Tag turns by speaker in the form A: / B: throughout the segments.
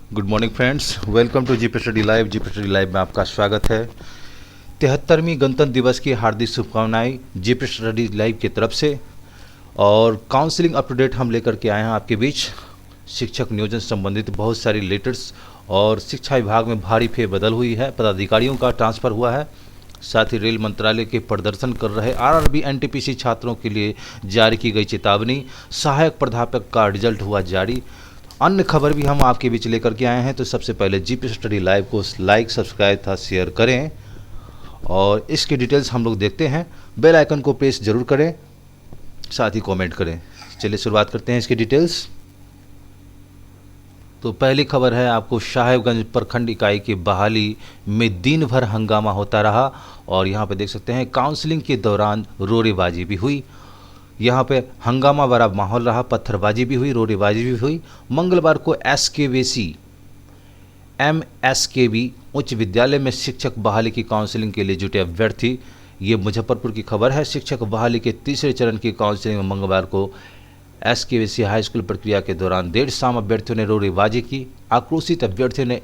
A: Good morning friends, welcome to GP study live. GP study live में आपका स्वागत है। 73वीं गणतंत्र दिवस की हार्दिक शुभकामनाएं जीपी स्टडी लाइव की तरफ से। और काउंसलिंग अप टू डेट हम लेकर के आए हैं आपके बीच। शिक्षक नियोजन संबंधित बहुत सारी लेटर्स और शिक्षा विभाग में भारी फेरबदल हुई है, पदाधिकारियों का ट्रांसफ़र हुआ है। साथ ही रेल मंत्रालय के प्रदर्शन कर रहे आरआरबी एनटीपीसी छात्रों के लिए जारी की गई चेतावनी, सहायक प्राध्यापक का रिजल्ट हुआ जारी। अन्य खबर भी हम आपके बीच लेकर के आए हैं। तो सबसे पहले जीपी स्टडी लाइव को लाइक, सब्सक्राइब था शेयर करें और इसकी डिटेल्स हम लोग देखते हैं। बेल आइकन को प्रेस जरूर करें, साथ ही कमेंट करें। चलिए शुरुआत करते हैं इसकी डिटेल्स। तो पहली खबर है आपको, साहेबगंज प्रखंड इकाई की बहाली में दिन भर हंगामा होता रहा और यहाँ पे देख सकते हैं काउंसलिंग के दौरान रोरेबाजी भी हुई। यहाँ पे हंगामा भरा माहौल रहा, पत्थरबाजी भी हुई, रोरेबाजी भी हुई। मंगलवार को एमएसकेबी उच्च विद्यालय में शिक्षक बहाली की काउंसलिंग के लिए जुटे अभ्यर्थी, ये मुजफ्फरपुर की खबर है। शिक्षक बहाली के तीसरे चरण की काउंसलिंग में मंगलवार को एसकेवीसी हाई स्कूल प्रक्रिया के दौरान देर शाम अभ्यर्थियों ने रोरेबाजी की। आक्रोशित अभ्यर्थियों ने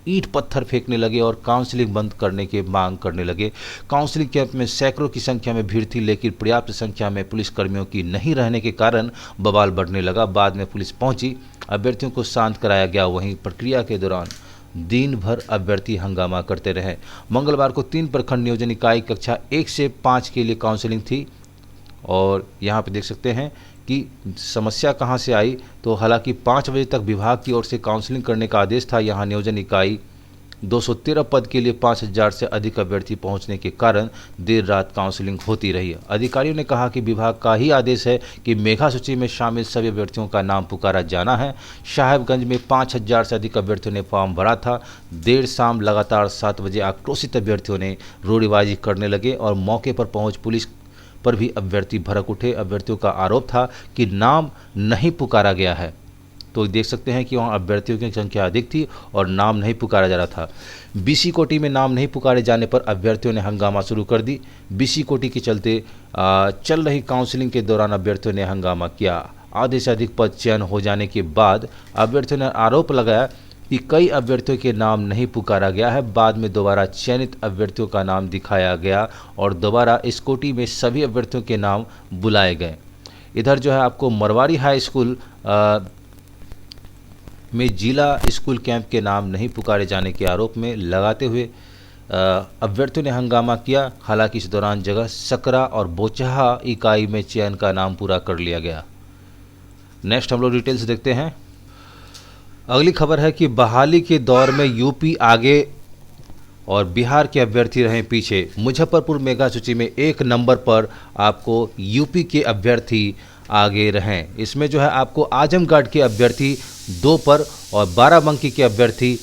A: ईंट पत्थर फेंकने लगे और काउंसलिंग बंद करने की मांग करने लगे। काउंसलिंग कैंप में सैकड़ों की संख्या में भीड़ थी, लेकिन पर्याप्त संख्या में पुलिसकर्मियों की नहीं रहने के कारण बवाल बढ़ने लगा। बाद में पुलिस पहुंची, अभ्यर्थियों को शांत कराया गया। वहीं प्रक्रिया के दौरान दिन भर अभ्यर्थी हंगामा करते रहे। मंगलवार को 3 प्रखंड नियोजन इकाई कक्षा 1 से 5 के लिए काउंसलिंग थी और यहाँ पे देख सकते हैं कि समस्या कहाँ से आई। तो हालांकि 5 बजे तक विभाग की ओर से काउंसलिंग करने का आदेश था। यहाँ नियोजन इकाई 213 पद के लिए 5000 से अधिक अभ्यर्थी पहुंचने के कारण देर रात काउंसलिंग होती रही। अधिकारियों ने कहा कि विभाग का ही आदेश है कि मेगा सूची में शामिल सभी अभ्यर्थियों का नाम पुकारा जाना है। साहेबगंज में 5000 से अधिक अभ्यर्थियों ने फॉर्म भरा था। देर शाम लगातार 7 बजे आक्रोशित अभ्यर्थियों ने रोरेबाजी करने लगे और मौके पर पहुंच पुलिस पर भी अभ्यर्थी भड़क उठे। अभ्यर्थियों का आरोप था कि नाम नहीं पुकारा गया है। तो देख सकते हैं कि वहाँ अभ्यर्थियों की संख्या अधिक थी और नाम नहीं पुकारा जा रहा था। बीसी कोटी में नाम नहीं पुकारे जाने पर अभ्यर्थियों ने हंगामा शुरू कर दी। बीसी कोटी के चलते चल रही काउंसलिंग के दौरान अभ्यर्थियों ने हंगामा किया। आधे से अधिक पद चयन हो जाने के बाद अभ्यर्थियों ने आरोप लगाया कि कई अभ्यर्थियों के नाम नहीं पुकारा गया है। बाद में दोबारा चयनित अभ्यर्थियों का नाम दिखाया गया और दोबारा इस कोटी में सभी अभ्यर्थियों के नाम बुलाए गए। इधर जो है आपको मरवाड़ी हाई स्कूल में जिला स्कूल कैंप के नाम नहीं पुकारे जाने के आरोप में लगाते हुए अभ्यर्थियों ने हंगामा किया। हालांकि इस दौरान जगह सकरा और बोचहा इकाई में चयन का नाम पूरा कर लिया गया। नेक्स्ट हम लोग डिटेल्स देखते हैं। अगली खबर है कि बहाली के दौर में यूपी आगे और बिहार के अभ्यर्थी रहे पीछे। मुजफ्फरपुर मेगा सूची में 1 नंबर पर आपको यूपी के अभ्यर्थी आगे रहें। इसमें जो है आपको आजमगढ़ के अभ्यर्थी 2 पर और बाराबंकी के अभ्यर्थी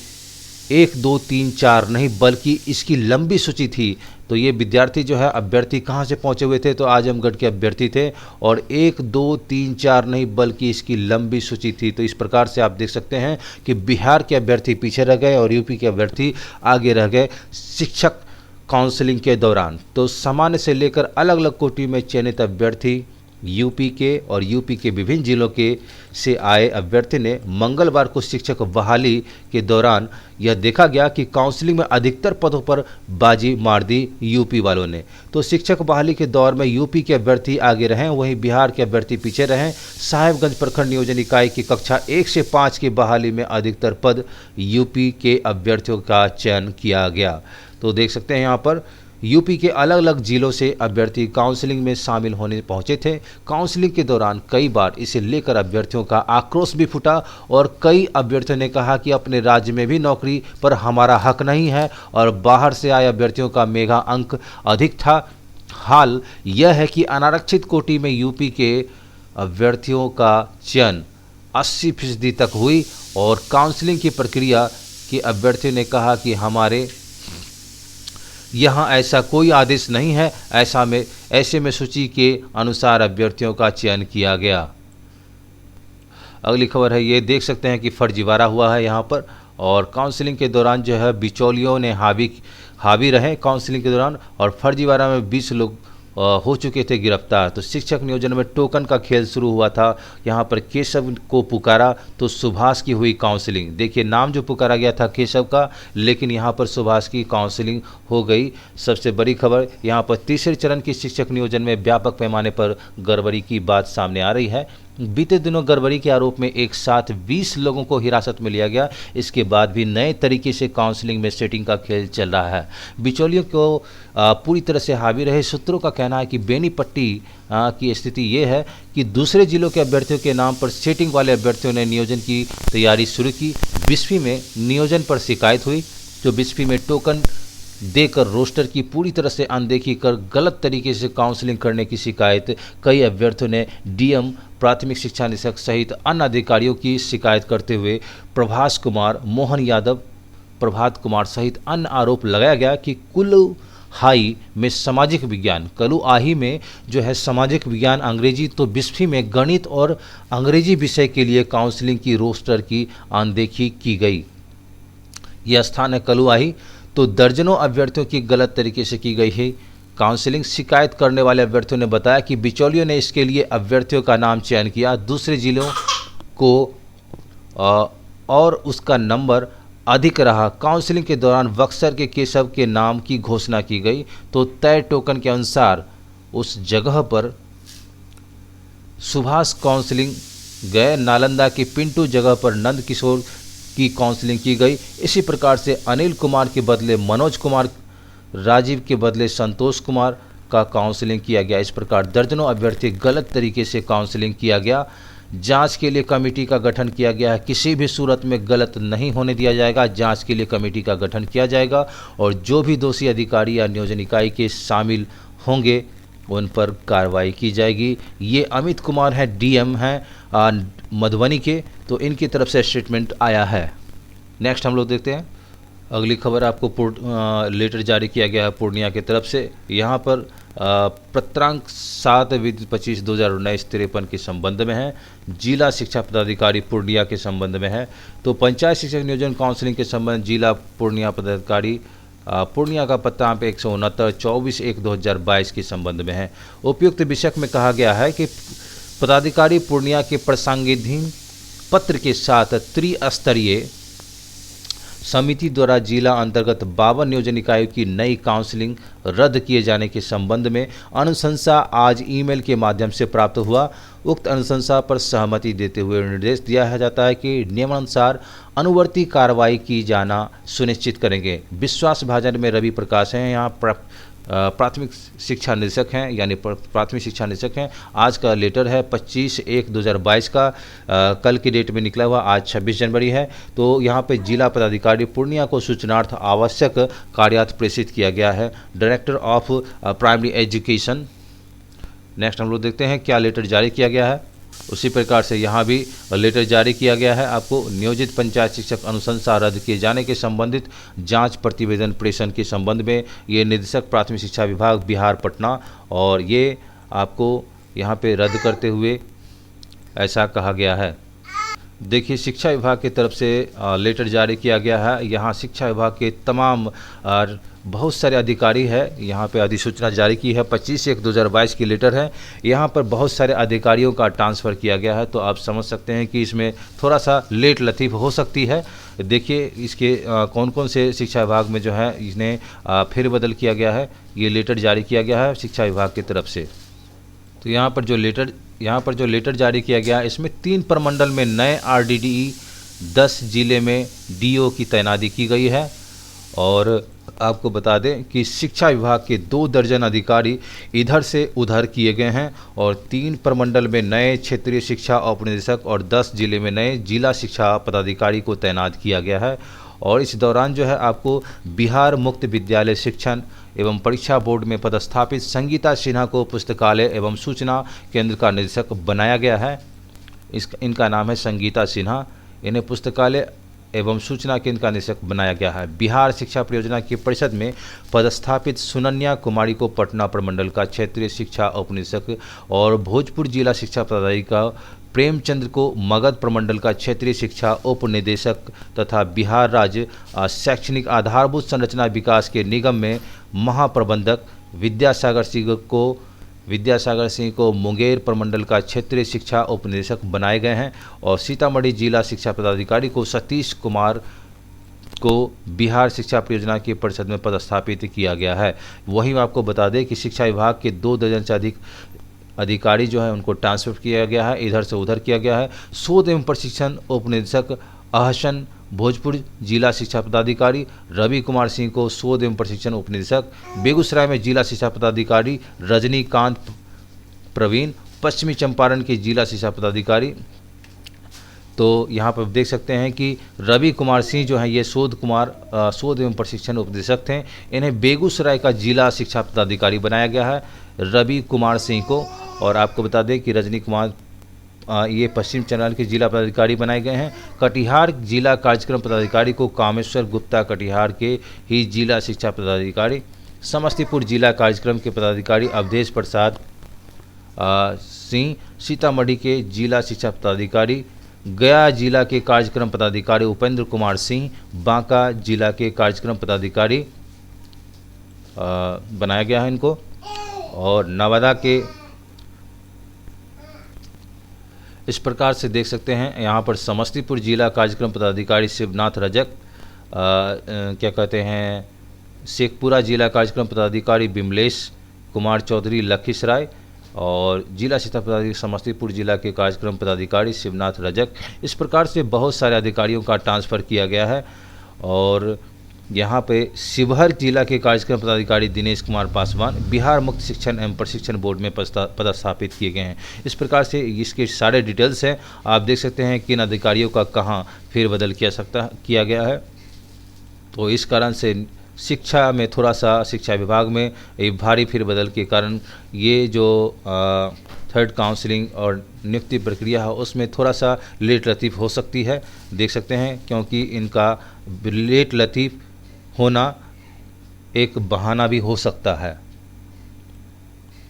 A: 1, 2, 3, 4 नहीं बल्कि इसकी लंबी सूची थी। तो ये विद्यार्थी जो है अभ्यर्थी कहाँ से पहुँचे हुए थे, तो आजमगढ़ के अभ्यर्थी थे और 1, 2, 3, 4 नहीं बल्कि इसकी लंबी सूची थी। तो इस प्रकार से आप देख सकते हैं कि बिहार के अभ्यर्थी पीछे रह गए और यूपी के अभ्यर्थी आगे रह गए शिक्षक काउंसलिंग के दौरान। तो सामान्य से लेकर अलग अलग कोटि में चयनित अभ्यर्थी यूपी के और यूपी के विभिन्न जिलों के से आए अभ्यर्थी ने मंगलवार को शिक्षक बहाली के दौरान यह देखा गया कि काउंसलिंग में अधिकतर पदों पर बाजी मार दी यूपी वालों ने। तो शिक्षक बहाली के दौर में यूपी के अभ्यर्थी आगे रहें, वहीं बिहार के अभ्यर्थी पीछे रहें। साहेबगंज प्रखंड नियोजन इकाई की कक्षा 1 से 5 की बहाली में अधिकतर पद यूपी के अभ्यर्थियों का चयन किया गया। तो देख सकते हैं यहाँ पर यूपी के अलग अलग जिलों से अभ्यर्थी काउंसलिंग में शामिल होने पहुंचे थे। काउंसलिंग के दौरान कई बार इसे लेकर अभ्यर्थियों का आक्रोश भी फूटा और कई अभ्यर्थियों ने कहा कि अपने राज्य में भी नौकरी पर हमारा हक नहीं है और बाहर से आए अभ्यर्थियों का मेगा अंक अधिक था। हाल यह है कि अनारक्षित कोटि में यूपी के अभ्यर्थियों का चयन 80% तक हुई और काउंसलिंग की प्रक्रिया के अभ्यर्थियों ने कहा कि हमारे यहाँ ऐसा कोई आदेश नहीं है, ऐसे में सूची के अनुसार अभ्यर्थियों का चयन किया गया। अगली खबर है, ये देख सकते हैं कि फर्जीवाड़ा हुआ है यहाँ पर और काउंसलिंग के दौरान जो है बिचौलियों ने हावी रहे काउंसलिंग के दौरान और फर्जीवाड़ा में 20 लोग हो चुके थे गिरफ्तार। तो शिक्षक नियोजन में टोकन का खेल शुरू हुआ था। यहाँ पर केशव को पुकारा तो सुभाष की हुई काउंसलिंग। देखिए नाम जो पुकारा गया था केशव का, लेकिन यहाँ पर सुभाष की काउंसलिंग हो गई। सबसे बड़ी खबर यहाँ पर तीसरे चरण की शिक्षक नियोजन में व्यापक पैमाने पर गड़बड़ी की बात सामने आ रही है। बीते दिनों गड़बड़ी के आरोप में एक साथ 20 लोगों को हिरासत में लिया गया। इसके बाद भी नए तरीके से काउंसलिंग में सेटिंग का खेल चल रहा है। बिचौलियों को पूरी तरह से हावी रहे। सूत्रों का कहना है कि बेनीपट्टी की स्थिति ये है कि दूसरे जिलों के अभ्यर्थियों के नाम पर सेटिंग वाले अभ्यर्थियों ने नियोजन की तैयारी शुरू की। बिस्फी में नियोजन पर शिकायत हुई। तो बिस्फी में टोकन देकर रोस्टर की पूरी तरह से अनदेखी कर गलत तरीके से काउंसलिंग करने की शिकायत कई अभ्यर्थियों ने डीएम, प्राथमिक शिक्षा निदेशक सहित अन्य अधिकारियों की शिकायत करते हुए प्रभास कुमार, मोहन यादव, प्रभात कुमार सहित अन्य आरोप लगाया गया कि कुलहाई में सामाजिक विज्ञान, कलुआही में जो है सामाजिक विज्ञान अंग्रेजी, तो बिस्फी में गणित और अंग्रेजी विषय के लिए काउंसलिंग की रोस्टर की अनदेखी की गई। यह स्थान है कलुआही। तो दर्जनों अभ्यर्थियों की गलत तरीके से की गई है काउंसलिंग। शिकायत करने वाले अभ्यर्थियों ने बताया कि बिचौलियों ने इसके लिए अभ्यर्थियों का नाम चयन किया, दूसरे जिलों को और उसका नंबर अधिक रहा। काउंसलिंग के दौरान बक्सर के केशव के नाम की घोषणा की गई। तो तय टोकन के अनुसार उस जगह पर सुभाष काउंसलिंग गए। नालंदा के पिंटू जगह पर नंद किशोर की काउंसलिंग की गई। इसी प्रकार से अनिल कुमार के बदले मनोज कुमार, राजीव के बदले संतोष कुमार का काउंसलिंग किया गया। इस प्रकार दर्जनों अभ्यर्थी गलत तरीके से काउंसलिंग किया गया। जांच के लिए कमेटी का गठन किया गया है। किसी भी सूरत में गलत नहीं होने दिया जाएगा। जांच के लिए कमेटी का गठन किया जाएगा और जो भी दोषी अधिकारी या नियोजन इकाई के शामिल होंगे उन पर कार्रवाई की जाएगी। ये अमित कुमार हैं, डीएम हैं मधुबनी के। तो इनकी तरफ से स्टेटमेंट आया है। नेक्स्ट हम लोग देखते हैं अगली खबर। आपको लेटर जारी किया गया है पूर्णिया की तरफ से। यहाँ पर पत्रांक 7/25/2019-53 के संबंध में है। जिला शिक्षा पदाधिकारी पूर्णिया के संबंध में है। तो पंचायत शिक्षक नियोजन काउंसलिंग के संबंध जिला पूर्णिया पदाधिकारी पूर्णिया का पता 169/24/1/2022 के संबंध में है। उपयुक्त विषय में कहा गया है कि पदाधिकारी पूर्णिया के प्रसंगाधीन पत्र के साथ त्रिस्तरीय समिति द्वारा जिला अंतर्गत 52 नियोजन इकाइयों की नई काउंसलिंग रद्द किए जाने के संबंध में अनुशंसा आज ईमेल के माध्यम से प्राप्त हुआ। उक्त अनुशंसा पर सहमति देते हुए निर्देश दिया जाता है कि नियमानुसार अनुवर्ती कार्रवाई की जाना सुनिश्चित करेंगे। विश्वास भाजन में रवि प्रकाश हैं, यहाँ प्राथमिक शिक्षा निदेशक हैं, यानी प्राथमिक शिक्षा निदेशक हैं। आज का लेटर है 25/1/2022 का, कल की डेट में निकला हुआ, आज 26 जनवरी है। तो यहाँ पे जिला पदाधिकारी पूर्णिया को सूचनार्थ आवश्यक कार्यार्थ प्रेषित किया गया है। Director of primary education. Next हम लोग देखते हैं क्या लेटर जारी किया गया है। उसी प्रकार से यहाँ भी लेटर जारी किया गया है। आपको नियोजित पंचायत शिक्षक अनुशंसा रद्द किए जाने के संबंधित जांच प्रतिवेदन प्रेषण के संबंध में ये निदेशक प्राथमिक शिक्षा विभाग बिहार पटना, और ये आपको यहाँ पे रद्द करते हुए ऐसा कहा गया है। देखिए शिक्षा विभाग की तरफ से लेटर जारी किया गया है। यहाँ शिक्षा विभाग के तमाम बहुत सारे अधिकारी है, यहाँ पे अधिसूचना जारी की है। 25/1/2022 की लेटर है। यहाँ पर बहुत सारे अधिकारियों का ट्रांसफ़र किया गया है। तो आप समझ सकते हैं कि इसमें थोड़ा सा लेट लतीफ़ हो सकती है। देखिए इसके कौन कौन से शिक्षा विभाग में जो है इन्हें फेरबदल किया गया है। ये लेटर जारी किया गया है शिक्षा विभाग की तरफ से। तो यहाँ पर जो लेटर जारी किया गया है इसमें 3 प्रमंडल में नए RDDE, 10 जिले में DO की तैनाती की गई है। और आपको बता दें कि शिक्षा विभाग के 2 दर्जन अधिकारी इधर से उधर किए गए हैं और 3 प्रमंडल में नए क्षेत्रीय शिक्षा उपनिदेशक और 10 जिले में नए जिला शिक्षा पदाधिकारी को तैनात किया गया है। और इस दौरान जो है आपको बिहार मुक्त विद्यालय शिक्षण एवं परीक्षा बोर्ड में पदस्थापित संगीता सिन्हा को पुस्तकालय एवं सूचना केंद्र का निदेशक बनाया गया है। इनका नाम है संगीता सिन्हा। इन्हें पुस्तकालय एवं सूचना केंद्र का निदेशक बनाया गया है। बिहार शिक्षा परियोजना की परिषद में पदस्थापित सुनन्या कुमारी को पटना प्रमंडल का क्षेत्रीय शिक्षा उपनिदेशक और भोजपुर जिला शिक्षा पदाधिकारी प्रेमचंद्र को मगध प्रमंडल का क्षेत्रीय शिक्षा उपनिदेशक तथा बिहार राज्य शैक्षणिक आधारभूत संरचना विकास के निगम में महाप्रबंधक विद्यासागर सिंह को विद्यासागर सिंह को मुंगेर प्रमंडल का क्षेत्रीय शिक्षा उप निदेशक बनाए गए हैं और सीतामढ़ी जिला शिक्षा पदाधिकारी को सतीश कुमार को बिहार शिक्षा परियोजना की परिषद में पदस्थापित किया गया है। वहीं आपको बता दें कि शिक्षा विभाग के 2 दर्जन से अधिक अधिकारी जो है उनको ट्रांसफर किया गया है, इधर से उधर किया गया है। शोध एवं प्रशिक्षण उप निदेशक अहसन भोजपुर जिला शिक्षा पदाधिकारी, रवि कुमार सिंह को शोध एवं प्रशिक्षण उप निदेशक, बेगूसराय में जिला शिक्षा पदाधिकारी रजनीकांत प्रवीण, पश्चिमी चंपारण के जिला शिक्षा पदाधिकारी। तो यहाँ पर देख सकते हैं कि रवि कुमार सिंह जो हैं ये शोध एवं प्रशिक्षण उपनिदेशक थे। इन्हें बेगूसराय का जिला शिक्षा पदाधिकारी बनाया गया है रवि कुमार सिंह को। और आपको बता दें कि रजनी कुमार ये पश्चिम चंपारण के जिला पदाधिकारी बनाए गए हैं। कटिहार जिला कार्यक्रम पदाधिकारी को कामेश्वर गुप्ता कटिहार के ही जिला शिक्षा पदाधिकारी। समस्तीपुर जिला कार्यक्रम के पदाधिकारी अवधेश प्रसाद सिंह सीतामढ़ी के जिला शिक्षा पदाधिकारी। गया जिला के कार्यक्रम पदाधिकारी उपेंद्र कुमार सिंह बांका जिला के कार्यक्रम पदाधिकारी बनाया गया है इनको। और नवादा के इस प्रकार से देख सकते हैं यहाँ पर समस्तीपुर जिला कार्यक्रम पदाधिकारी शिवनाथ रजक, क्या कहते हैं शेखपुरा जिला कार्यक्रम पदाधिकारी बिमलेश कुमार चौधरी लखीसराय और जिला शिक्षा पदाधिकारी समस्तीपुर जिला के कार्यक्रम पदाधिकारी शिवनाथ रजक। इस प्रकार से बहुत सारे अधिकारियों का ट्रांसफ़र किया गया है। और यहाँ पे शिवहर जिला के कार्यक्रम पदाधिकारी दिनेश कुमार पासवान बिहार मुक्त शिक्षण एवं प्रशिक्षण बोर्ड में पदस्थापित किए गए हैं। इस प्रकार से इसके सारे डिटेल्स हैं, आप देख सकते हैं किन अधिकारियों का कहाँ फेरबदल किया गया है। तो इस कारण से शिक्षा में थोड़ा सा शिक्षा विभाग में एक भारी फेरबदल के कारण ये जो थर्ड काउंसलिंग और नियुक्ति प्रक्रिया है उसमें थोड़ा सा लेट लतीफ़ हो सकती है, देख सकते हैं, क्योंकि इनका लेट लतीफ़ होना एक बहाना भी हो सकता है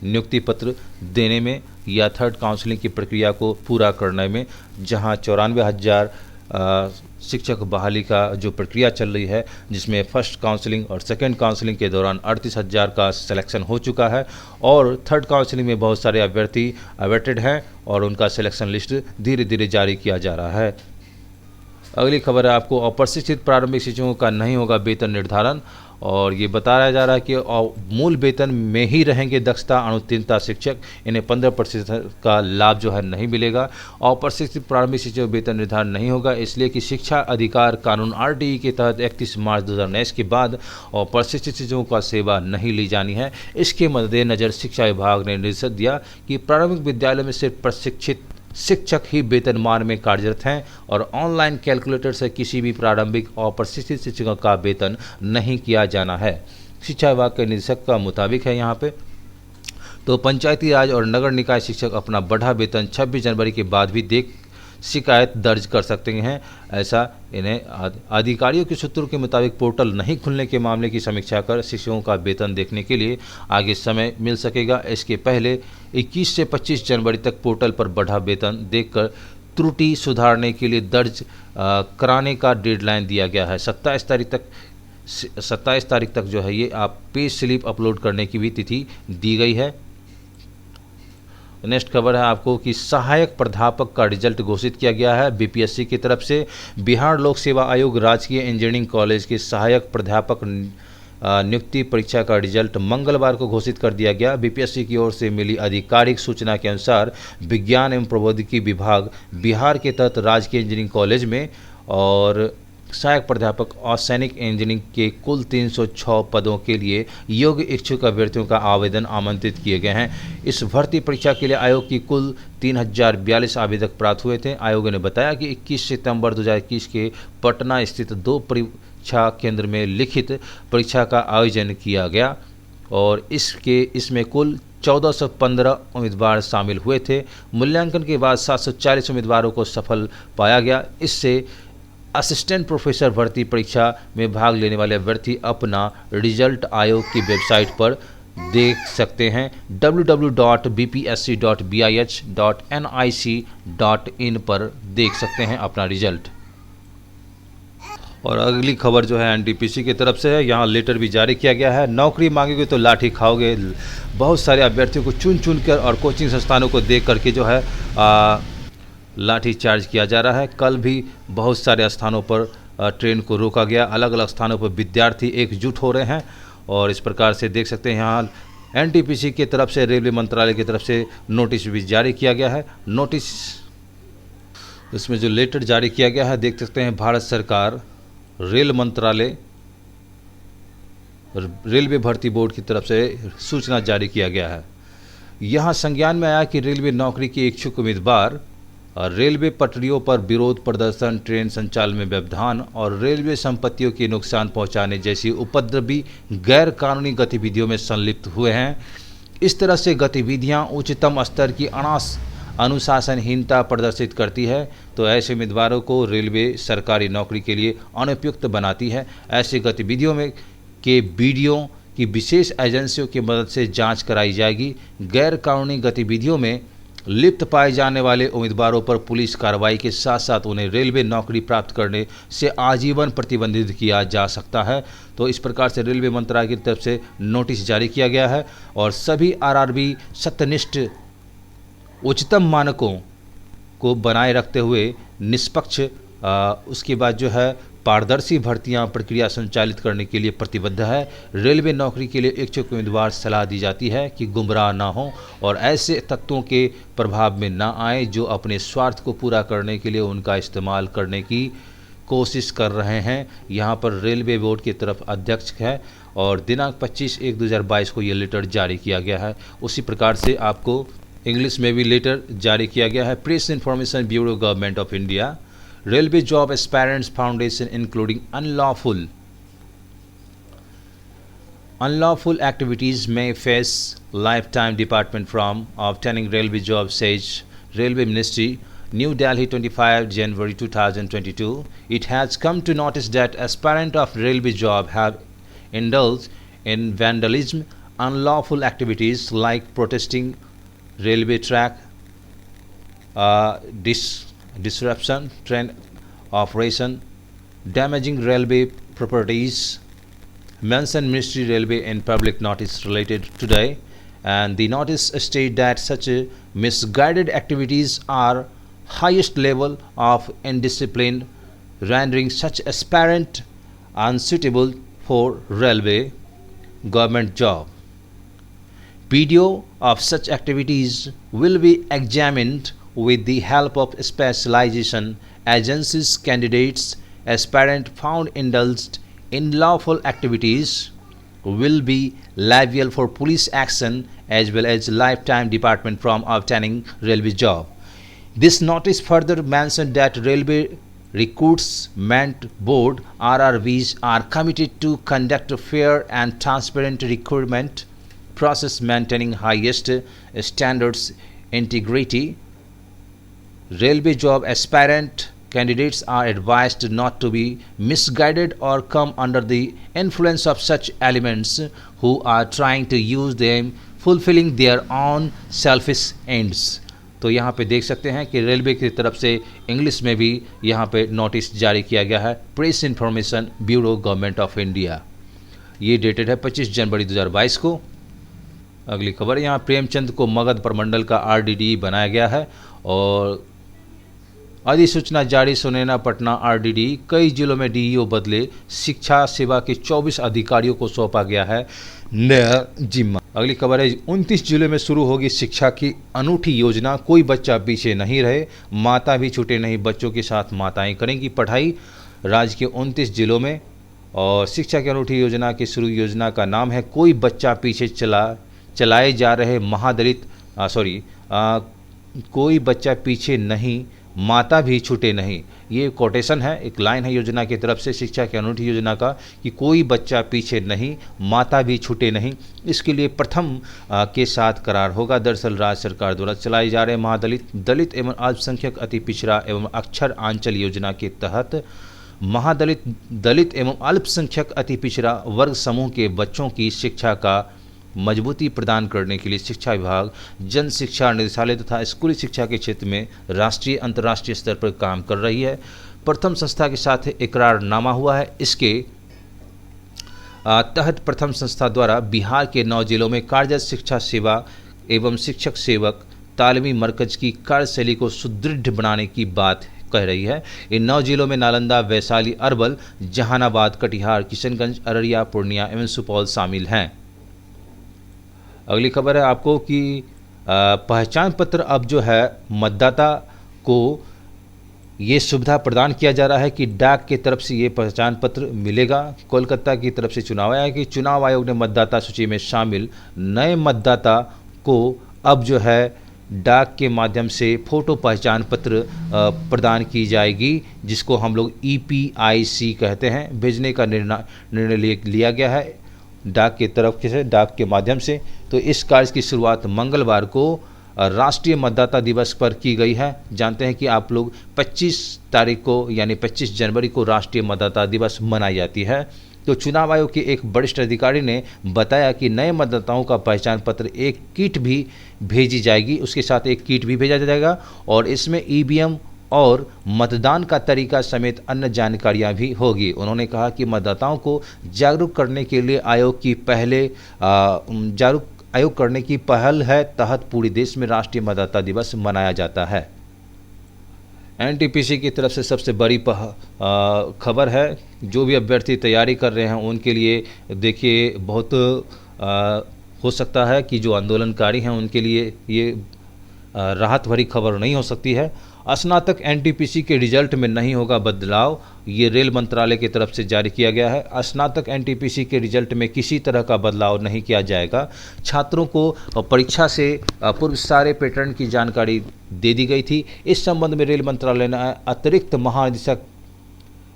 A: नियुक्ति पत्र देने में या थर्ड काउंसलिंग की प्रक्रिया को पूरा करने में, जहां 94,000 शिक्षक बहाली का जो प्रक्रिया चल रही है, जिसमें फर्स्ट काउंसलिंग और सेकंड काउंसलिंग के दौरान 38,000 का सिलेक्शन हो चुका है और थर्ड काउंसलिंग में बहुत सारे अभ्यर्थी अवेटेड हैं और उनका सिलेक्शन लिस्ट धीरे धीरे जारी किया जा रहा है। अगली खबर है आपको अप्रशिक्षित प्रारंभिक शिक्षकों का नहीं होगा वेतन निर्धारण और ये बताया जा रहा है कि मूल वेतन में ही रहेंगे दक्षता अनुत्तीर्णता शिक्षक, इन्हें 15% का लाभ जो है नहीं मिलेगा। अप्रशिक्षित प्रारंभिक शिक्षक वेतन निर्धारण नहीं होगा इसलिए कि शिक्षा अधिकार कानून RTE के तहत 31 मार्च 2019 के बाद अप्रशिक्षित शिक्षकों का सेवा नहीं ली जानी है। इसके मद्देनज़र शिक्षा विभाग ने निर्देश दिया कि प्रारंभिक विद्यालय में सिर्फ प्रशिक्षित शिक्षक ही वेतनमान में कार्यरत हैं और ऑनलाइन कैलकुलेटर से किसी भी प्रारंभिक और प्रशिक्षित शिक्षकों का वेतन नहीं किया जाना है। शिक्षा विभाग के निदेशक का मुताबिक है यहाँ पे। तो पंचायती राज और नगर निकाय शिक्षक अपना बढ़ा वेतन 26 जनवरी के बाद भी देख शिकायत दर्ज कर सकते हैं। ऐसा इन्हें अधिकारियों के सूत्रों के मुताबिक पोर्टल नहीं खुलने के मामले की समीक्षा कर शिक्षकों का वेतन देखने के लिए आगे समय मिल सकेगा। इसके पहले 21 से 25 जनवरी तक पोर्टल पर बढ़ा वेतन देखकर त्रुटि सुधारने के लिए दर्ज कराने का डेडलाइन दिया गया है। 27 तारीख तक जो है ये आप पे स्लिप अपलोड करने की भी तिथि दी गई है। नेक्स्ट खबर है आपको कि सहायक प्राध्यापक का रिजल्ट घोषित किया गया है BPSC की तरफ से। बिहार लोक सेवा आयोग राजकीय इंजीनियरिंग कॉलेज के सहायक प्राध्यापक नियुक्ति परीक्षा का रिजल्ट मंगलवार को घोषित कर दिया गया। BPSC की ओर से मिली आधिकारिक सूचना के अनुसार विज्ञान एवं प्रौद्योगिकी विभाग बिहार के तहत राजकीय इंजीनियरिंग कॉलेज में और सहायक प्राध्यापक और सैनिक इंजीनियरिंग के कुल 306 पदों के लिए योग्य इच्छुक अभ्यर्थियों का आवेदन आमंत्रित किए गए हैं। इस भर्ती परीक्षा के लिए आयोग की कुल 3042 आवेदक प्राप्त हुए थे। आयोग ने बताया कि 21 सितंबर 2021 के पटना स्थित 2 परीक्षा केंद्र में लिखित परीक्षा का आयोजन किया गया और इसमें कुल 1415 उम्मीदवार शामिल हुए थे। मूल्यांकन के बाद 740 उम्मीदवारों को सफल पाया गया। इससे असिस्टेंट प्रोफेसर भर्ती परीक्षा में भाग लेने वाले अभ्यर्थी अपना रिजल्ट आयोग की वेबसाइट पर देख सकते हैं। www.bpsc.bih.nic.in पर देख सकते हैं अपना रिजल्ट। और अगली खबर जो है एनटीपीसी की तरफ से है। यहाँ लेटर भी जारी किया गया है। नौकरी मांगोगे तो लाठी खाओगे। बहुत सारे अभ्यर्थियों को चुन चुन कर और कोचिंग संस्थानों को देख करके जो है लाठी चार्ज किया जा रहा है। कल भी बहुत सारे स्थानों पर ट्रेन को रोका गया। अलग अलग स्थानों पर विद्यार्थी एकजुट हो रहे हैं और इस प्रकार से देख सकते हैं यहाँ एनटीपीसी की तरफ से, रेलवे मंत्रालय की तरफ से नोटिस भी जारी किया गया है। नोटिस इसमें जो लेटर जारी किया गया है देख सकते हैं, भारत सरकार रेल मंत्रालय रेलवे भर्ती बोर्ड की तरफ से सूचना जारी किया गया है। यहाँ संज्ञान में आया कि रेलवे नौकरी के इच्छुक उम्मीदवार रेलवे पटरियों पर विरोध प्रदर्शन, ट्रेन संचालन में व्यवधान और रेलवे संपत्तियों के नुकसान पहुंचाने जैसी उपद्रवी गैर कानूनी गतिविधियों में संलिप्त हुए हैं। इस तरह से गतिविधियां उच्चतम स्तर की अनुशासनहीनता प्रदर्शित करती है, तो ऐसे उम्मीदवारों को रेलवे सरकारी नौकरी के लिए अनुपयुक्त बनाती है। ऐसी गतिविधियों में के वीडियो की विशेष एजेंसियों की मदद से जांच कराई जाएगी। गैर कानूनी गतिविधियों में लिप्त पाए जाने वाले उम्मीदवारों पर पुलिस कार्रवाई के साथ साथ उन्हें रेलवे नौकरी प्राप्त करने से आजीवन प्रतिबंधित किया जा सकता है। तो इस प्रकार से रेलवे मंत्रालय की तरफ से नोटिस जारी किया गया है और सभी आरआरबी सत्यनिष्ठ उच्चतम मानकों को बनाए रखते हुए निष्पक्ष उसके बाद जो है पारदर्शी भर्तियां प्रक्रिया संचालित करने के लिए प्रतिबद्ध है। रेलवे नौकरी के लिए इच्छुक उम्मीदवार सलाह दी जाती है कि गुमराह ना हो और ऐसे तत्वों के प्रभाव में ना आए जो अपने स्वार्थ को पूरा करने के लिए उनका इस्तेमाल करने की कोशिश कर रहे हैं। यहाँ पर रेलवे बोर्ड की तरफ अध्यक्ष है और दिनांक 25/1/2022 को ये लेटर जारी किया गया है। उसी प्रकार से आपको इंग्लिश में भी लेटर जारी किया गया है। Press information bureau, government of India, Railway Job Aspirants Foundation, including unlawful activities may face lifetime debarment from obtaining railway job, says Railway Ministry, New Delhi, 25 January 2022. It has come to notice that aspirants of railway job have indulged in vandalism, unlawful activities like protesting railway track, disruption, train operation, damaging railway properties, mentioned Ministry Railway in public notice related today, and the notice states that such misguided activities are highest level of indiscipline, rendering such aspirant unsuitable for railway government job. Video of such activities will be examined with the help of specialization agencies. Candidates aspirant found indulged in lawful activities will be liable for police action as well as lifetime debarment from obtaining railway job. This notice further mentioned that Railway Recruitment Board RRBs are committed to conduct a fair and transparent recruitment process, maintaining highest standards integrity. Railway job aspirant candidates are advised not to be misguided or come under the influence of such elements who are trying to use them fulfilling their own selfish ends. तो यहाँ पे देख सकते हैं कि railway की तरफ से इंग्लिश में भी यहाँ पे नोटिस जारी किया गया है। Press information bureau, government of India. ये डेटेड है 25 जनवरी 2022 को। अगली खबर, यहाँ प्रेमचंद को मगध प्रमंडल का आरडीडी बनाया गया है और अधिसूचना जारी, सुनैना पटना आरडीडी। कई जिलों में डीईओ बदले, शिक्षा सेवा के 24 अधिकारियों को सौंपा गया है नया जिम्मा। अगली खबर है, 29 जिलों में शुरू होगी शिक्षा की अनूठी योजना, कोई बच्चा पीछे नहीं रहे, माता भी छूटे नहीं, बच्चों के साथ माताएं करेंगी पढ़ाई। राज्य के 29 जिलों में और शिक्षा की अनूठी योजना की शुरू योजना का नाम है कोई बच्चा पीछे चलाए जा रहे कोई बच्चा पीछे नहीं, माता भी छूटे नहीं। ये कोटेशन है, एक लाइन है योजना की तरफ से, शिक्षा की अनूठी योजना का, कि कोई बच्चा पीछे नहीं, माता भी छूटे नहीं। इसके लिए प्रथम के साथ करार होगा। दरअसल राज्य सरकार द्वारा चलाए जा रहे महादलित, दलित एवं अल्पसंख्यक, अति पिछड़ा एवं अक्षर आंचल योजना के तहत महादलित, दलित एवं अल्पसंख्यक, अति पिछड़ा वर्ग समूह के बच्चों की शिक्षा का मजबूती प्रदान करने के लिए शिक्षा विभाग, जन शिक्षा निदेशालय तथा स्कूली शिक्षा के क्षेत्र में राष्ट्रीय अंतर्राष्ट्रीय स्तर पर काम कर रही है। प्रथम संस्था के साथ इकरारनामा हुआ है। इसके तहत प्रथम संस्था द्वारा बिहार के 9 जिलों में कार्यरत शिक्षा सेवा एवं शिक्षक सेवक तालीमी मरकज की कार्यशैली को सुदृढ़ बनाने की बात कह रही है। इन 9 जिलों में नालंदा, वैशाली, अरवल, जहानाबाद, कटिहार, किशनगंज, अररिया, पूर्णिया एवं सुपौल शामिल हैं। अगली खबर है आपको कि पहचान पत्र अब जो है मतदाता को ये सुविधा प्रदान किया जा रहा है कि डाक की तरफ से ये पहचान पत्र मिलेगा। कोलकाता की तरफ से चुनाव आया है कि चुनाव आयोग ने मतदाता सूची में शामिल नए मतदाता को अब जो है डाक के माध्यम से फोटो पहचान पत्र प्रदान की जाएगी, जिसको हम लोग EPIC कहते हैं। भेजने का निर्णय लिया गया है डाक की तरफ से, डाक के माध्यम से। तो इस कार्य की शुरुआत मंगलवार को राष्ट्रीय मतदाता दिवस पर की गई है। जानते हैं कि आप लोग 25 तारीख को यानी 25 जनवरी को राष्ट्रीय मतदाता दिवस मनाई जाती है। तो चुनाव आयोग के एक वरिष्ठ अधिकारी ने बताया कि नए मतदाताओं का पहचान पत्र एक किट भी भेजी जाएगी, उसके साथ एक किट भी भेजा जाएगा और इसमें EVM और मतदान का तरीका समेत अन्य जानकारियां भी होगी। उन्होंने कहा कि मतदाताओं को जागरूक करने के लिए आयोग करने की पहल है तहत पूरे देश में राष्ट्रीय मतदाता दिवस मनाया जाता है। NTPC की तरफ से सबसे बड़ी खबर है, जो भी अभ्यर्थी तैयारी कर रहे हैं उनके लिए देखिए बहुत हो सकता है कि जो आंदोलनकारी हैं उनके लिए ये राहत भरी खबर नहीं हो सकती है। स्नातक NTPC के रिजल्ट में नहीं होगा बदलाव, ये रेल मंत्रालय की तरफ से जारी किया गया है। स्नातक NTPC के रिजल्ट में किसी तरह का बदलाव नहीं किया जाएगा। छात्रों को परीक्षा से पूर्व सारे पैटर्न की जानकारी दे दी गई थी। इस संबंध में रेल मंत्रालय ने अतिरिक्त महानिदेशक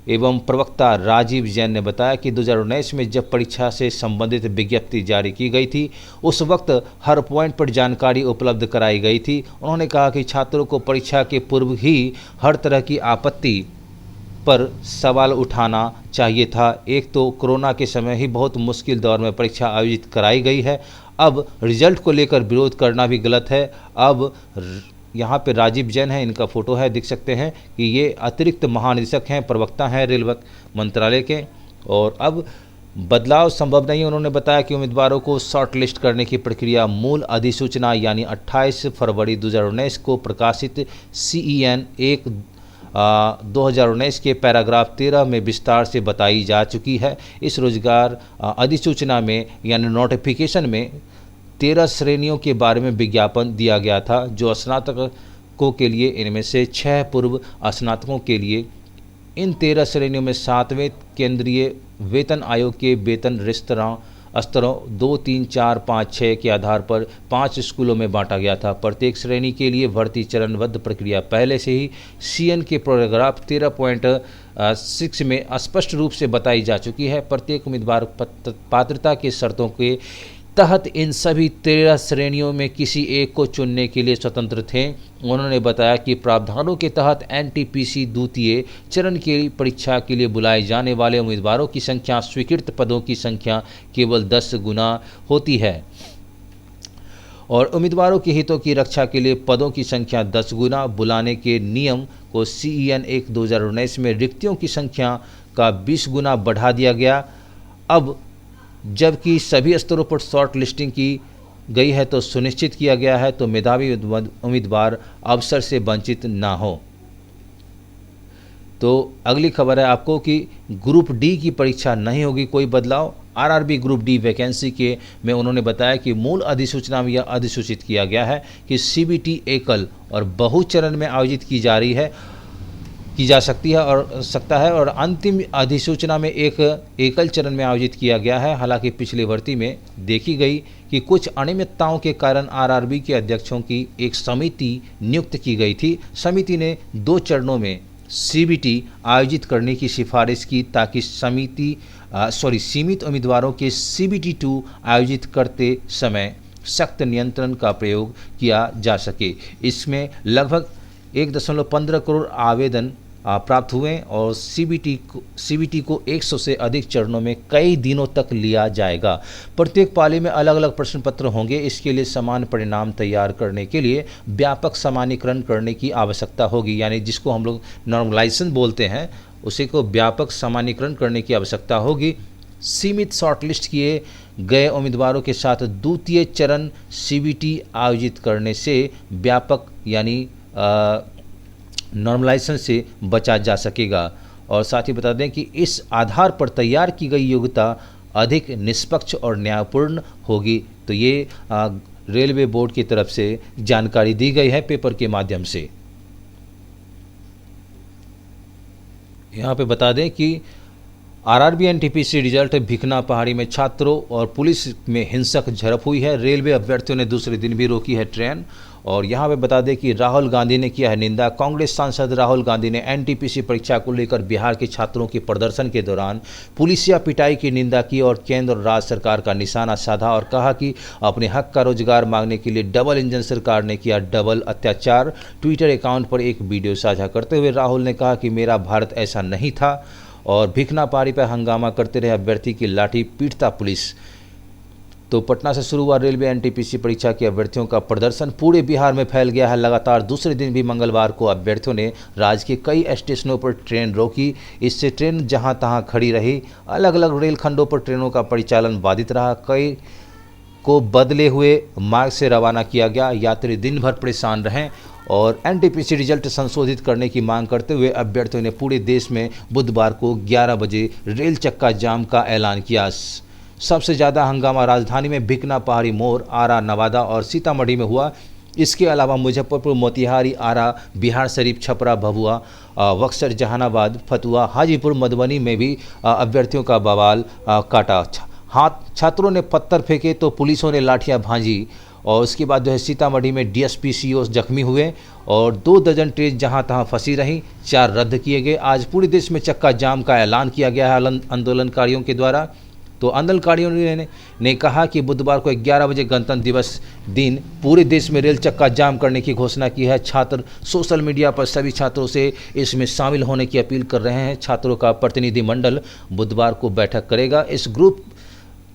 A: एवं प्रवक्ता राजीव जैन ने बताया कि 2019 में जब परीक्षा से संबंधित विज्ञप्ति जारी की गई थी उस वक्त हर पॉइंट पर जानकारी उपलब्ध कराई गई थी। उन्होंने कहा कि छात्रों को परीक्षा के पूर्व ही हर तरह की आपत्ति पर सवाल उठाना चाहिए था। एक तो कोरोना के समय ही बहुत मुश्किल दौर में परीक्षा आयोजित कराई गई है, अब रिजल्ट को लेकर विरोध करना भी गलत है। अब यहाँ पे राजीव जैन है, इनका फोटो है, देख सकते हैं कि ये अतिरिक्त महानिदेशक हैं, प्रवक्ता हैं रेल मंत्रालय के। और अब बदलाव संभव नहीं। उन्होंने बताया कि उम्मीदवारों को शॉर्ट लिस्ट करने की प्रक्रिया मूल अधिसूचना यानी 28 फरवरी 2019 को प्रकाशित CEN 1 2019 के पैराग्राफ 13 में विस्तार से बताई जा चुकी है। इस रोजगार अधिसूचना में यानी नोटिफिकेशन में 13 श्रेणियों के बारे में विज्ञापन दिया गया था जो स्नातकों के लिए, इनमें से 6 पूर्व स्नातकों के लिए। इन 13 श्रेणियों में 7वें केंद्रीय वेतन आयोग के वेतन स्तरों 2, 3, 4, 5, 6 के आधार पर 5 स्कूलों में बांटा गया था। प्रत्येक श्रेणी के लिए भर्ती चरणबद्ध प्रक्रिया पहले से ही CN के पैराग्राफ 13.6 में स्पष्ट रूप से बताई जा चुकी है। प्रत्येक उम्मीदवार पात्रता के शर्तों के तहत इन सभी 13 श्रेणियों में किसी एक को चुनने के लिए स्वतंत्र थे। उन्होंने बताया कि प्रावधानों के तहत NTPC द्वितीय चरण की परीक्षा के लिए बुलाए जाने वाले उम्मीदवारों की संख्या स्वीकृत पदों की संख्या केवल 10 गुना होती है और उम्मीदवारों के हितों की रक्षा के लिए पदों की संख्या 10 गुना बुलाने के नियम को CEN 1 2019 में रिक्तियों की संख्या का 20 गुना बढ़ा दिया गया। अब जबकि सभी स्तरों पर शॉर्ट लिस्टिंग की गई है तो सुनिश्चित किया गया है तो मेधावी उम्मीदवार अवसर से वंचित ना हो। तो अगली खबर है आपको कि ग्रुप D की परीक्षा नहीं होगी कोई बदलाव। RRB ग्रुप D वैकेंसी के में उन्होंने बताया कि मूल अधिसूचना में यह अधिसूचित किया गया है कि CBT एकल और बहुचरण में आयोजित की जा सकती है और अंतिम अधिसूचना में एक एकल चरण में आयोजित किया गया है। हालांकि पिछली भर्ती में देखी गई कि कुछ अनियमितताओं के कारण RRB के अध्यक्षों की एक समिति नियुक्त की गई थी। समिति ने 2 चरणों में CBT आयोजित करने की सिफारिश की ताकि सीमित उम्मीदवारों के CBT 2 आयोजित करते समय सख्त नियंत्रण का प्रयोग किया जा सके। इसमें लगभग 1.15 करोड़ आवेदन प्राप्त हुए और सीबीटी को 100 से अधिक चरणों में कई दिनों तक लिया जाएगा। प्रत्येक पाली में अलग अलग प्रश्न पत्र होंगे। इसके लिए समान परिणाम तैयार करने के लिए व्यापक सामान्यीकरण करने की आवश्यकता होगी, यानी जिसको हम लोग नॉर्मलाइजेशन बोलते हैं, उसी को व्यापक सामान्यीकरण करने की आवश्यकता होगी। सीमित शॉर्टलिस्ट किए गए उम्मीदवारों के साथ द्वितीय चरण सीबीटी आयोजित करने से व्यापक यानी नॉर्मलाइजेशन से बचा जा सकेगा। और साथ ही बता दें कि इस आधार पर तैयार की गई योग्यता अधिक निष्पक्ष और न्यायपूर्ण होगी। तो ये रेलवे बोर्ड की तरफ से जानकारी दी गई है पेपर के माध्यम से। यहाँ पे बता दें कि आरआरबी एनटीपीसी रिजल्ट भिखना पहाड़ी में छात्रों और पुलिस में हिंसक झड़प हुई है। रेलवे अभ्यर्थियों ने दूसरे दिन भी रोकी है ट्रेन। और यहाँ पे बता दें कि राहुल गांधी ने किया है निंदा। कांग्रेस सांसद राहुल गांधी ने एनटीपीसी परीक्षा को लेकर बिहार के छात्रों के प्रदर्शन के दौरान पुलिसिया पिटाई की निंदा की और केंद्र और राज्य सरकार का निशाना साधा और कहा कि अपने हक का रोजगार मांगने के लिए डबल इंजन सरकार ने किया डबल अत्याचार। ट्विटर अकाउंट पर एक वीडियो साझा करते हुए राहुल ने कहा कि मेरा भारत ऐसा नहीं था और भिखना पहाड़ी पर हंगामा करते रहे अभ्यर्थी की लाठी पीटता पुलिस। तो पटना से शुरू हुआ रेलवे एनटीपीसी परीक्षा के अभ्यर्थियों का प्रदर्शन पूरे बिहार में फैल गया है। लगातार दूसरे दिन भी मंगलवार को अभ्यर्थियों ने राज्य के कई स्टेशनों पर ट्रेन रोकी। इससे ट्रेन जहां तहां खड़ी रही। अलग अलग रेलखंडों पर ट्रेनों का परिचालन बाधित रहा। कई को बदले हुए मार्ग से रवाना किया गया। यात्री दिन भर परेशान रहे और एनटीपीसी रिजल्ट संशोधित करने की मांग करते हुए अभ्यर्थियों ने पूरे देश में बुधवार को 11 बजे रेल चक्का जाम का ऐलान किया। सबसे ज़्यादा हंगामा राजधानी में भिखना पहाड़ी मोड़, आरा, नवादा और सीतामढ़ी में हुआ। इसके अलावा मुजफ्फरपुर, मोतिहारी, आरा, बिहार शरीफ, छपरा, भभुआ, बक्सर, जहानाबाद, फतुहा, हाजीपुर, मधुबनी में भी अभ्यर्थियों का बवाल काटा। छात्रों ने पत्थर फेंके तो पुलिसों ने लाठियां भांजी। और उसके बाद जो है सीतामढ़ी में डीएसपी सीओ जख्मी हुए और 2 दर्जन ट्रेन जहां तहां फंसी रहीं, 4 रद्द किए गए। आज पूरे देश में चक्का जाम का ऐलान किया गया है आंदोलनकारियों के द्वारा। तो आंदोलनकारियों ने कहा कि बुधवार को 11 बजे गणतंत्र दिवस दिन पूरे देश में रेल चक्का जाम करने की घोषणा की है। छात्र सोशल मीडिया पर सभी छात्रों से इसमें शामिल होने की अपील कर रहे हैं। छात्रों का प्रतिनिधिमंडल बुधवार को बैठक करेगा। इस ग्रुप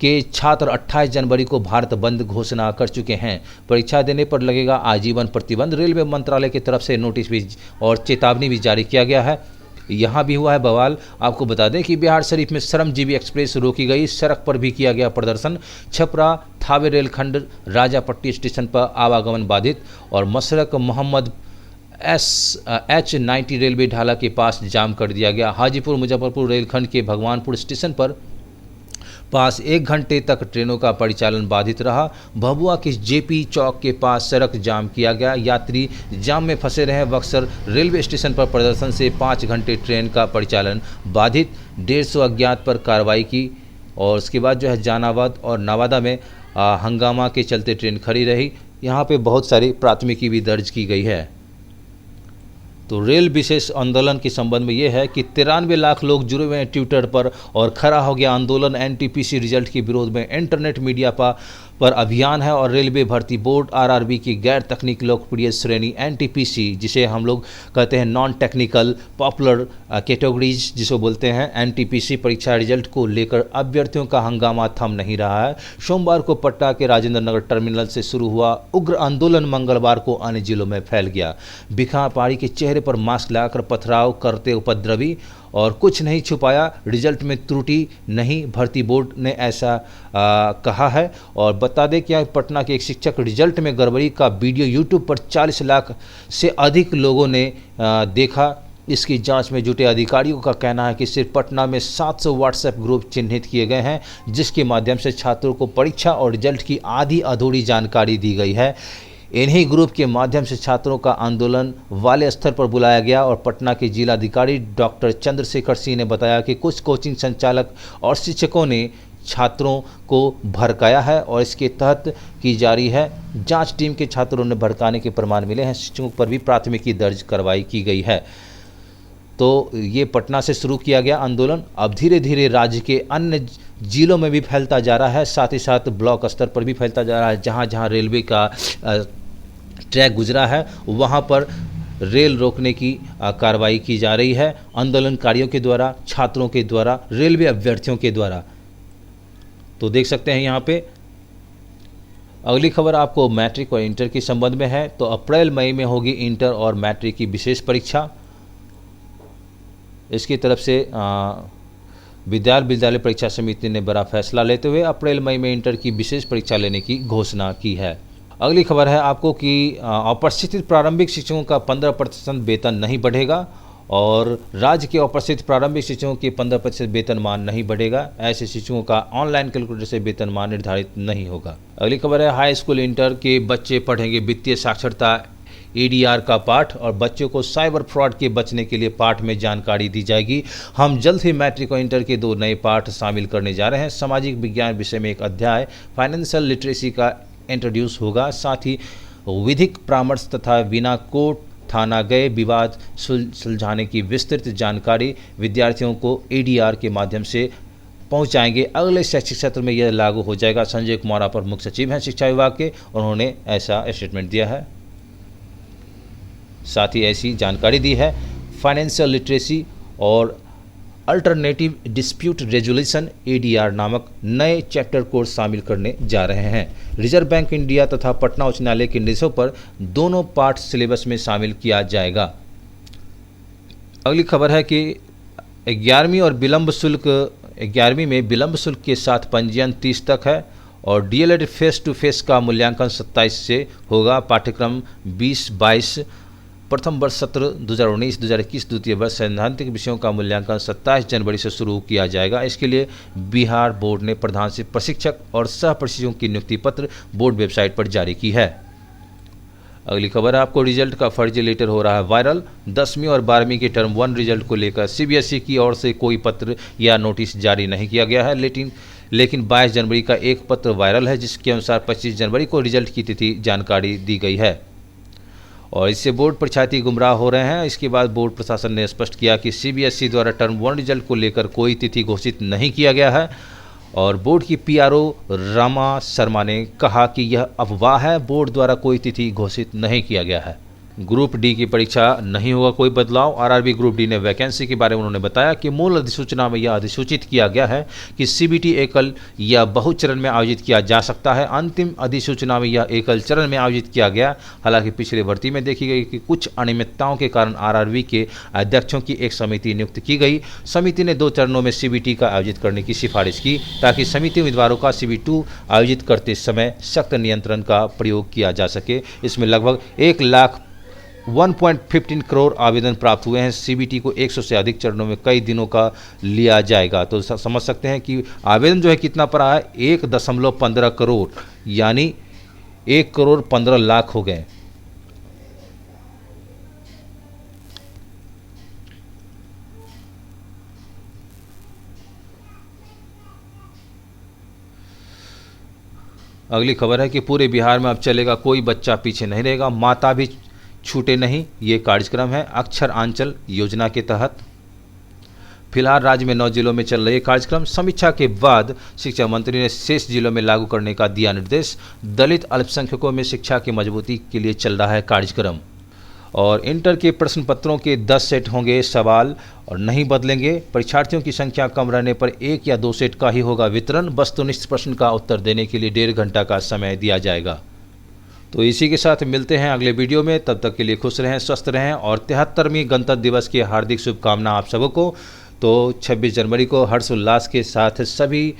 A: के छात्र 28 जनवरी को भारत बंद घोषणा कर चुके हैं। परीक्षा देने पर लगेगा आजीवन प्रतिबंध। रेलवे मंत्रालय की तरफ से नोटिस भी और चेतावनी भी जारी किया गया है। यहाँ भी हुआ है बवाल। आपको बता दें कि बिहार शरीफ में श्रमजीवी एक्सप्रेस रोकी गई। सड़क पर भी किया गया प्रदर्शन। छपरा थावे रेलखंड राजापट्टी स्टेशन पर आवागमन बाधित और मशरक मोहम्मद H90 रेलवे ढाला के पास जाम कर दिया गया। हाजीपुर मुजफ्फरपुर रेलखंड के भगवानपुर स्टेशन पर पास 1 घंटे तक ट्रेनों का परिचालन बाधित रहा। भभुआ के जेपी चौक के पास सड़क जाम किया गया। यात्री जाम में फंसे रहे। बक्सर रेलवे स्टेशन पर प्रदर्शन से 5 घंटे ट्रेन का परिचालन बाधित। 150 अज्ञात पर कार्रवाई की। और उसके बाद जो है जहानाबाद और नवादा में हंगामा के चलते ट्रेन खड़ी रही। यहाँ पे बहुत सारी प्राथमिकी भी दर्ज की गई है। तो रेल विशेष आंदोलन के संबंध में ये है कि 93 लाख लोग जुड़े हुए हैं ट्विटर पर और खड़ा हो गया आंदोलन। एनटीपीसी रिजल्ट के विरोध में इंटरनेट मीडिया पर अभियान है। और रेलवे भर्ती बोर्ड आरआरबी की गैर तकनीकी लोकप्रिय श्रेणी एनटीपीसी, जिसे हम लोग कहते हैं नॉन टेक्निकल पॉपुलर कैटेगरीज जिसको बोलते हैं, एनटीपीसी परीक्षा रिजल्ट को लेकर अभ्यर्थियों का हंगामा थम नहीं रहा है। सोमवार को पटना के राजेंद्र नगर टर्मिनल से शुरू हुआ उग्र आंदोलन मंगलवार को अन्य जिलों में फैल गया। भिखना पहाड़ी के चेहरे पर मास्क लगाकर पथराव करते उपद्रवी और कुछ नहीं छुपाया। रिजल्ट में त्रुटि नहीं, भर्ती बोर्ड ने ऐसा कहा है। और बता दें कि पटना के एक शिक्षक रिजल्ट में गड़बड़ी का वीडियो यूट्यूब पर 40 लाख से अधिक लोगों ने देखा। इसकी जांच में जुटे अधिकारियों का कहना है कि सिर्फ पटना में 700 व्हाट्सएप ग्रुप चिन्हित किए गए हैं, जिसके माध्यम से छात्रों को परीक्षा और रिजल्ट की आधी अधूरी जानकारी दी गई है। इन्हीं ग्रुप के माध्यम से छात्रों का आंदोलन वाले स्तर पर बुलाया गया। और पटना के जिलाधिकारी डॉक्टर चंद्रशेखर सिंह ने बताया कि कुछ कोचिंग संचालक और शिक्षकों ने छात्रों को भड़काया है और इसके तहत की जा रही है जांच। टीम के छात्रों ने भड़काने के प्रमाण मिले हैं। शिक्षकों पर भी प्राथमिकी दर्ज कार्रवाई की गई है। तो ये पटना से शुरू किया गया आंदोलन अब धीरे धीरे राज्य के अन्य जिलों में भी फैलता जा रहा है। साथ ही साथ ब्लॉक स्तर पर भी फैलता जा रहा है। जहाँ जहाँ रेलवे का ट्रैक गुजरा है वहाँ पर रेल रोकने की कार्रवाई की जा रही है आंदोलनकारियों के द्वारा, छात्रों के द्वारा, रेलवे अभ्यर्थियों के द्वारा। तो देख सकते हैं यहाँ पे। अगली खबर आपको मैट्रिक और इंटर के संबंध में है। तो अप्रैल मई में होगी इंटर और मैट्रिक की विशेष परीक्षा। इसकी तरफ से विद्यालय परीक्षा समिति ने बड़ा फैसला लेते हुए अप्रैल मई में इंटर की विशेष परीक्षा लेने की घोषणा की है। अगली खबर है आपको कि अप्रशिक्षित प्रारंभिक शिक्षकों का 15% वेतन नहीं बढ़ेगा और राज्य के अप्रशिक्षित प्रारंभिक शिक्षकों के 15% वेतनमान नहीं बढ़ेगा। ऐसे शिक्षकों का ऑनलाइन कैलकुलेटर से वेतनमान निर्धारित नहीं होगा। अगली खबर है हाई स्कूल इंटर के बच्चे पढ़ेंगे वित्तीय साक्षरता ADR का पाठ और बच्चों को साइबर फ्रॉड के बचने के लिए पाठ में जानकारी दी जाएगी। हम जल्द ही मैट्रिक और इंटर के 2 नए पाठ शामिल करने जा रहे हैं। सामाजिक विज्ञान विषय में एक अध्याय फाइनेंशियल लिटरेसी का इंट्रोड्यूस होगा। साथ ही विधिक परामर्श तथा बिना कोर्ट थाना गए विवाद सुलझाने की विस्तृत जानकारी विद्यार्थियों को ADR के माध्यम से पहुंचाएंगे। अगले शैक्षिक सत्र में यह लागू हो जाएगा। संजय कुमार अपर मुख्य सचिव हैं शिक्षा विभाग के, उन्होंने ऐसा स्टेटमेंट दिया है। साथ ही ऐसी जानकारी दी है फाइनेंशियल लिटरेसी और अल्टरनेटिव डिस्प्यूट रेजोल्यूशन ADR नामक नए चैप्टर कोर्स शामिल करने जा रहे हैं। रिजर्व बैंक इंडिया तथा पटना उच्च न्यायालय के निर्देशों पर दोनों पाठ सिलेबस में शामिल किया जाएगा। अगली खबर है कि 11वीं में विलंब शुल्क के साथ पंजीयन 30 तक है और DLED फेस टू फेस का मूल्यांकन 27 से होगा। पाठ्यक्रम 20-22 प्रथम वर्ष सत्र 2019-2021 द्वितीय वर्ष सैद्धांतिक विषयों का मूल्यांकन 27 जनवरी से शुरू किया जाएगा। इसके लिए बिहार बोर्ड ने प्रधान से प्रशिक्षक और सह प्रशिक्षकों की नियुक्ति पत्र बोर्ड वेबसाइट पर जारी की है। अगली खबर है आपको रिजल्ट का फर्जी लेटर हो रहा है वायरल। 10वीं और 12वीं के टर्म 1 रिजल्ट को लेकर CBSE की ओर से कोई पत्र या नोटिस जारी नहीं किया गया है, लेकिन 22 जनवरी का एक पत्र वायरल है जिसके अनुसार 25 जनवरी को रिजल्ट की तिथि जानकारी दी गई है और इससे बोर्ड परीक्षार्थी गुमराह हो रहे हैं। इसके बाद बोर्ड प्रशासन ने स्पष्ट किया कि CBSE द्वारा टर्म 1 रिजल्ट को लेकर कोई तिथि घोषित नहीं किया गया है और बोर्ड की PRO रमा शर्मा ने कहा कि यह अफवाह है, बोर्ड द्वारा कोई तिथि घोषित नहीं किया गया है। ग्रुप डी की परीक्षा नहीं होगा कोई बदलाव। RRB ग्रुप डी ने वैकेंसी के बारे में उन्होंने बताया कि मूल अधिसूचना में यह अधिसूचित किया गया है कि CBT एकल या बहुचरण में आयोजित किया जा सकता है। अंतिम अधिसूचना में यह एकल चरण में आयोजित किया गया। हालांकि पिछली भर्ती में देखी गई कि कुछ अनियमितताओं के कारण RRB के अध्यक्षों की एक समिति नियुक्त की गई। समिति ने 2 चरणों में CBT का आयोजित करने की सिफारिश की ताकि समिति उम्मीदवारों का CBT आयोजित करते समय सख्त नियंत्रण का प्रयोग किया जा सके। इसमें लगभग 1,15 करोड़ आवेदन प्राप्त हुए हैं। CBT को 100 से अधिक चरणों में कई दिनों का लिया जाएगा। तो समझ सकते हैं कि आवेदन जो है कितना पड़ा है, 1.15 करोड़ यानी 1,15 लाख हो गए। अगली खबर है कि पूरे बिहार में अब चलेगा कोई बच्चा पीछे नहीं रहेगा, माता भी छूटे नहीं। ये कार्यक्रम है अक्षर आंचल योजना के तहत। फिलहाल राज्य में 9 जिलों में चल रहे कार्यक्रम। समीक्षा के बाद शिक्षा मंत्री ने शेष जिलों में लागू करने का दिया निर्देश। दलित अल्पसंख्यकों में शिक्षा की मजबूती के लिए चल रहा है कार्यक्रम। और इंटर के प्रश्न पत्रों के 10 सेट होंगे सवाल और नहीं बदलेंगे। परीक्षार्थियों की संख्या कम रहने पर 1 या 2 सेट का ही होगा वितरण। वस्तुनिष्ठ प्रश्न का उत्तर देने के लिए 1.5 घंटा का समय दिया जाएगा। तो इसी के साथ मिलते हैं अगले वीडियो में। तब तक के लिए खुश रहें, स्वस्थ रहें और 73वीं गणतंत्र दिवस की हार्दिक शुभकामना आप सबको। तो 26 जनवरी को हर्षोल्लास के साथ सभी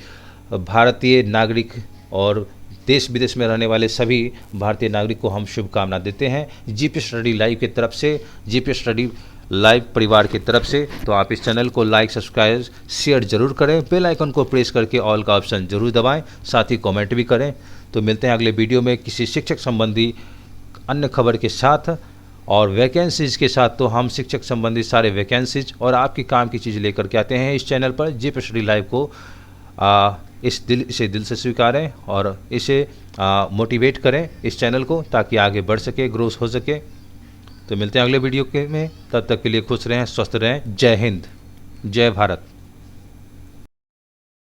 A: भारतीय नागरिक और देश विदेश में रहने वाले सभी भारतीय नागरिक को हम शुभकामना देते हैं GP स्टडी लाइव की तरफ से, GP स्टडी लाइव परिवार की तरफ से। तो आप इस चैनल को लाइक, सब्सक्राइब, शेयर जरूर करें, बेल आइकन को प्रेस करके ऑल का ऑप्शन जरूर दबाएं, साथ ही कमेंट भी करें। तो मिलते हैं अगले वीडियो में किसी शिक्षक संबंधी अन्य खबर के साथ और वैकेंसीज के साथ। तो हम शिक्षक संबंधी सारे वैकेंसीज और आपकी काम की चीज़ लेकर के आते हैं इस चैनल पर। GP स्टडी लाइव को इसे दिल से स्वीकारें और इसे मोटिवेट करें इस चैनल को, ताकि आगे बढ़ सके, ग्रोथ हो सके। तो मिलते हैं अगले वीडियो में, तब तक के लिए खुश रहें, स्वस्थ रहें। जय हिंद, जय भारत।